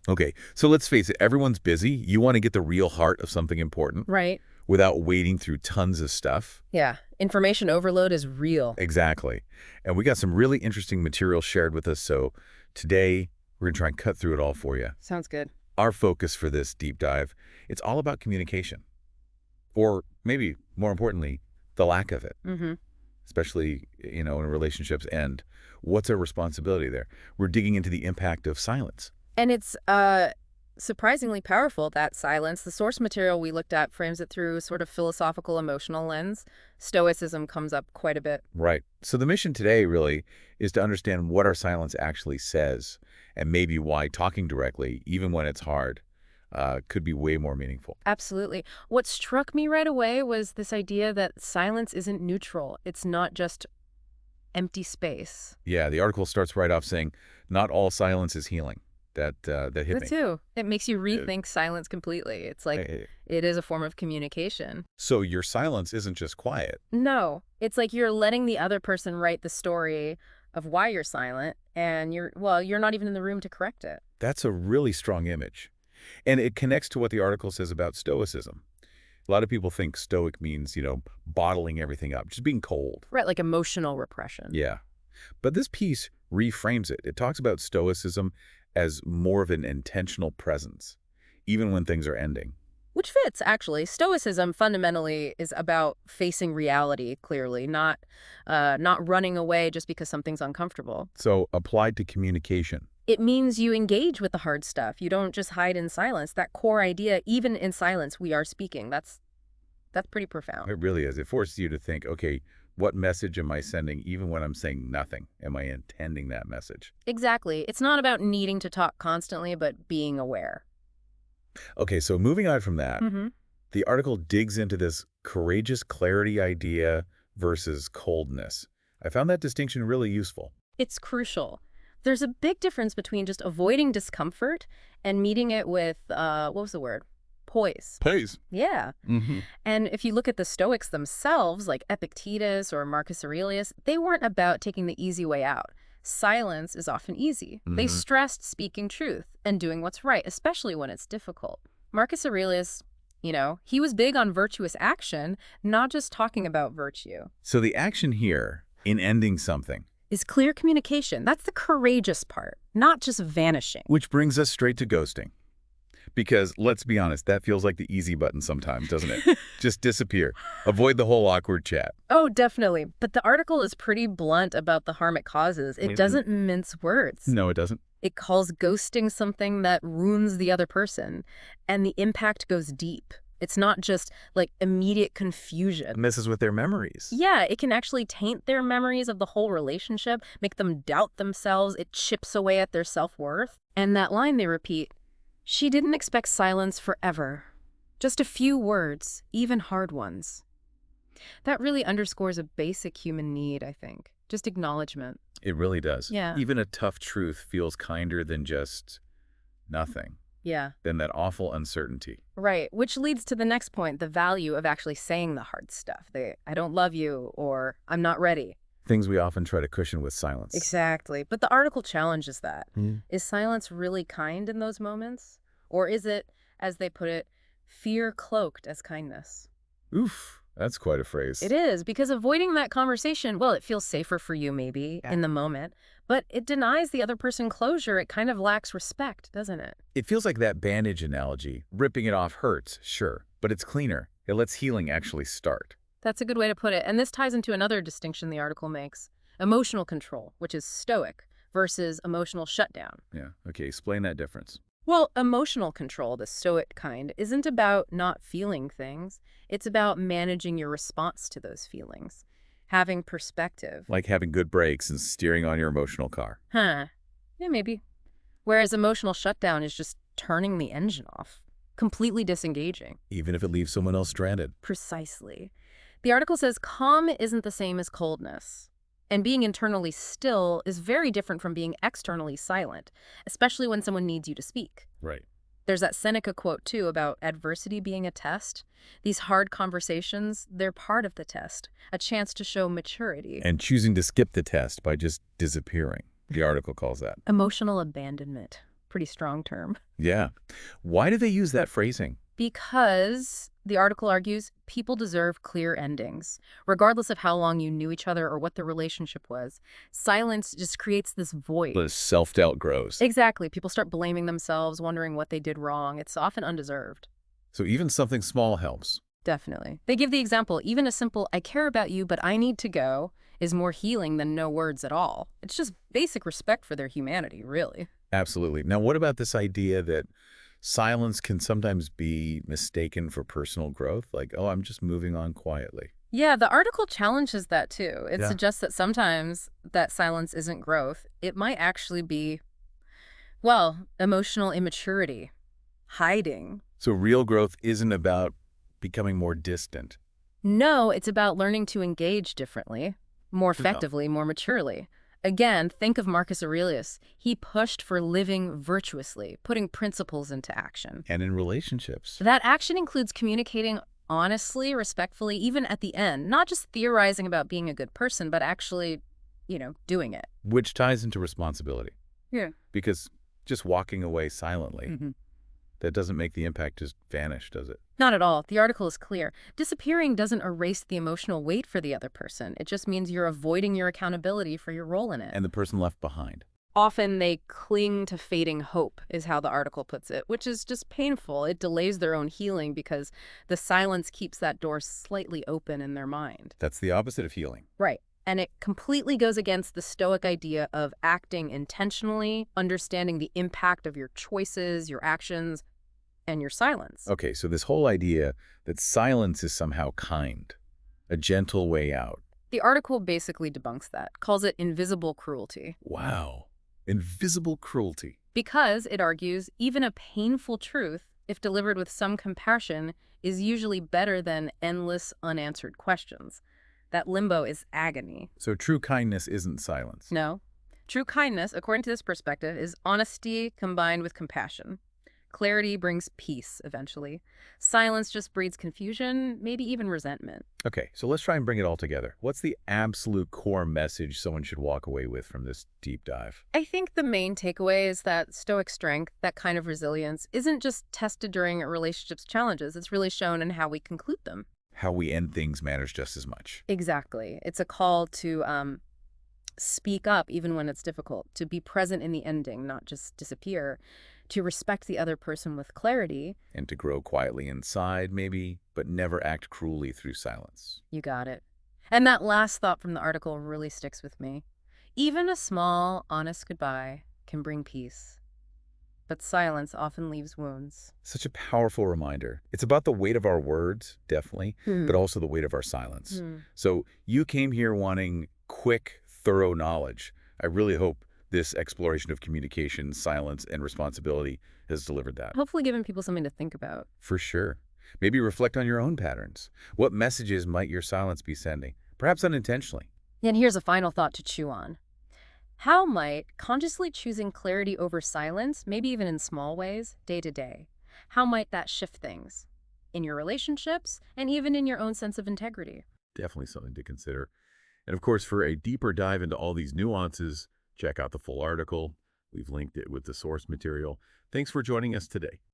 Okay, so let's face it, everyone's busy. You want to get the real heart of something important Right. without wading through tons of stuff. Yeah. Information overload is real. Exactly. And we got some really interesting material shared with us, so today we're going to try and cut through it all for you. Sounds good. Our focus for this deep dive, it's all about communication. Or maybe, more importantly, the lack of it, Mm-hmm. especially, in relationships, and what's our responsibility there. We're digging into the impact of silence. And it's surprisingly powerful, that silence. The source material we looked at frames it through sort of philosophical, emotional lens. Stoicism comes up quite a bit. Right. So the mission today really is to understand what our silence actually says, and maybe why talking directly, even when it's hard, could be way more meaningful. Absolutely. What struck me right away was this idea that silence isn't neutral. It's not just empty space. Yeah, the article starts right off saying, not all silence is healing. That hit That me. too. It makes you rethink silence completely. It's like it is a form of communication. So your silence isn't just quiet. No, it's like you're letting the other person write the story of why you're silent, and you're not even in the room to correct it. That's a really strong image. And it connects to what the article says about Stoicism. A lot of people think Stoic means, bottling everything up, just being cold. Right, like emotional repression. Yeah. But this piece reframes it. It talks about Stoicism as more of an intentional presence, even when things are ending. Which fits, actually. Stoicism fundamentally is about facing reality clearly, not running away just because something's uncomfortable. So applied to communication. It means you engage with the hard stuff. You don't just hide in silence. That core idea, even in silence, we are speaking. That's pretty profound. It really is. It forces you to think, okay, what message am I sending even when I'm saying nothing? Am I intending that message? Exactly. It's not about needing to talk constantly, but being aware. Okay, so moving on from that, Mm-hmm. the article digs into this courageous clarity idea versus coldness. I found that distinction really useful. It's crucial. There's a big difference between just avoiding discomfort and meeting it with, what was the word? Poise. Pays. Yeah. Mm-hmm. And if you look at the Stoics themselves, like Epictetus or Marcus Aurelius, they weren't about taking the easy way out. Silence is often easy. They Mm-hmm. stressed speaking truth and doing what's right, especially when it's difficult. Marcus Aurelius, he was big on virtuous action, not just talking about virtue. So the action here, in ending something, Is clear communication. That's the courageous part, not just vanishing. which brings us straight to ghosting. Because, let's be honest, that feels like the easy button sometimes, doesn't it? Just disappear. Avoid the whole awkward chat. Oh, definitely. But the article is pretty blunt about the harm it causes. It doesn't mince words. No, it doesn't. It calls ghosting something that ruins the other person, and the impact goes deep. It's not just like immediate confusion. It messes with their memories. Yeah, it can actually taint their memories of the whole relationship, make them doubt themselves. It chips away at their self-worth. And that line they repeat, she didn't expect silence forever. Just a few words, even hard ones. That really underscores a basic human need, I think. Just acknowledgement. It really does. Yeah. Even a tough truth feels kinder than just nothing, Yeah. than that awful uncertainty. Right, which leads to the next point, the value of actually saying the hard stuff. I don't love you, or I'm not ready. Things we often try to cushion with silence. Exactly. But the article challenges that. Mm. Is silence really kind in those moments? Or is it, as they put it, fear cloaked as kindness? Oof, that's quite a phrase. It is, because avoiding that conversation, well, it feels safer for you maybe in the moment, but it denies the other person closure. It kind of lacks respect, doesn't it? It feels like that bandage analogy. Ripping it off hurts, sure, but it's cleaner. It lets healing actually start. That's a good way to put it. And this ties into another distinction the article makes. Emotional control, which is stoic, versus emotional shutdown. Yeah, okay, explain that difference. Well, emotional control, the stoic kind, isn't about not feeling things. It's about managing your response to those feelings, having perspective. Like having good brakes and steering on your emotional car. Huh. Yeah, maybe. Whereas emotional shutdown is just turning the engine off, completely disengaging. Even if it leaves someone else stranded. Precisely. The article says calm isn't the same as coldness. And being internally still is very different from being externally silent, especially when someone needs you to speak. Right. There's that Seneca quote, too, about adversity being a test. These hard conversations, they're part of the test, a chance to show maturity. And choosing to skip the test by just disappearing. The article calls that. Emotional abandonment. Pretty strong term. Yeah. Why do they use that phrasing? Because the article argues people deserve clear endings, regardless of how long you knew each other or what the relationship was. Silence just creates this void. The self-doubt grows. Exactly. People start blaming themselves, wondering what they did wrong. It's often undeserved. So even something small helps. Definitely. They give the example, even a simple, I care about you, but I need to go, is more healing than no words at all. It's just basic respect for their humanity, really. Absolutely. Now, what about this idea that silence can sometimes be mistaken for personal growth? Like, oh, I'm just moving on quietly. Yeah, the article challenges that too. It Yeah. suggests that sometimes that silence isn't growth. It might actually be, well, emotional immaturity, hiding. So real growth isn't about becoming more distant. No, it's about learning to engage differently, more No. effectively, more maturely. Again, think of Marcus Aurelius. He pushed for living virtuously, putting principles into action. And in relationships, That action includes communicating honestly, respectfully, even at the end, not just theorizing about being a good person, but actually, doing it. which ties into responsibility. Yeah. Because just walking away silently, that doesn't make the impact just vanish, does it? Not at all. The article is clear. Disappearing doesn't erase the emotional weight for the other person. It just means you're avoiding your accountability for your role in it. And the person left behind. Often they cling to fading hope, is how the article puts it, which is just painful. It delays their own healing because the silence keeps that door slightly open in their mind. That's the opposite of healing. Right. And it completely goes against the Stoic idea of acting intentionally, understanding the impact of your choices, your actions, and your silence. Okay, so this whole idea that silence is somehow kind, a gentle way out. The article basically debunks that, calls it invisible cruelty. Wow. Invisible cruelty. Because, it argues, even a painful truth, if delivered with some compassion, is usually better than endless unanswered questions. That limbo is agony. So true kindness isn't silence. No. True kindness, according to this perspective, is honesty combined with compassion. Clarity brings peace, eventually. Silence just breeds confusion, maybe even resentment. Okay, so let's try and bring it all together. What's the absolute core message someone should walk away with from this deep dive? I think the main takeaway is that Stoic strength, that kind of resilience, isn't just tested during a relationship's challenges. It's really shown in how we conclude them. How we end things matters just as much. Exactly. It's a call to speak up even when it's difficult, to be present in the ending, not just disappear, to respect the other person with clarity. And to grow quietly inside, maybe, but never act cruelly through silence. You got it. And that last thought from the article really sticks with me. Even a small, honest goodbye can bring peace. But silence often leaves wounds. Such a powerful reminder. It's about the weight of our words, definitely, but also the weight of our silence. So you came here wanting quick, thorough knowledge. I really hope this exploration of communication, silence, and responsibility has delivered that. Hopefully giving people something to think about. For sure. Maybe reflect on your own patterns. What messages might your silence be sending? Perhaps unintentionally. And here's a final thought to chew on. How might consciously choosing clarity over silence, maybe even in small ways, day to day, how might that shift things in your relationships and even in your own sense of integrity? Definitely something to consider. And of course, for a deeper dive into all these nuances, check out the full article. We've linked it with the source material. Thanks for joining us today.